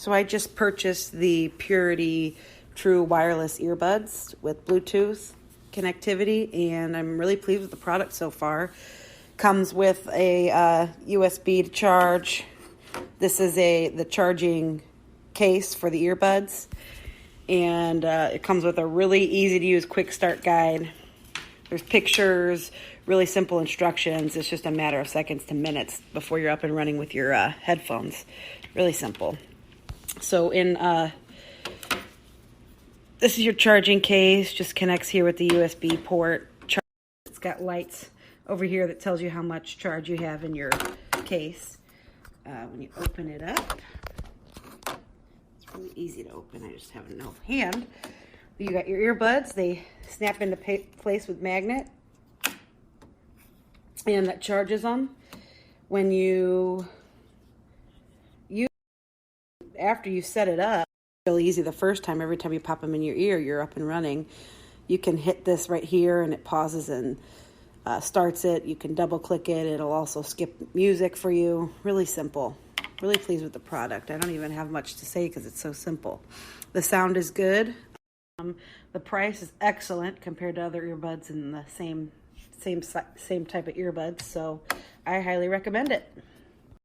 So I just purchased the Purity True Wireless Earbuds with Bluetooth connectivity, and I'm really pleased with the product so far. Comes with a USB to charge. This is the charging case for the earbuds, and it comes with a really easy to use quick start guide. There's pictures, really simple instructions. It's just a matter of seconds to minutes before you're up and running with your headphones. Really simple. So this is your charging case. Just connects here with the USB port. It's got lights over here that tells you how much charge you have in your case. When you open it up, it's really easy to open. I just have no hand. You got your earbuds. They snap into place with magnet, and that charges them. When after you set it up, it's really easy the first time. Every time you pop them in your ear, you're up and running. You can hit this right here, and it pauses and starts it. You can double click it. It'll also skip music for you. Really simple. Really pleased with the product. I don't even have much to say because it's so simple. The sound is good. The price is excellent compared to other earbuds in the same type of earbuds. So I highly recommend it.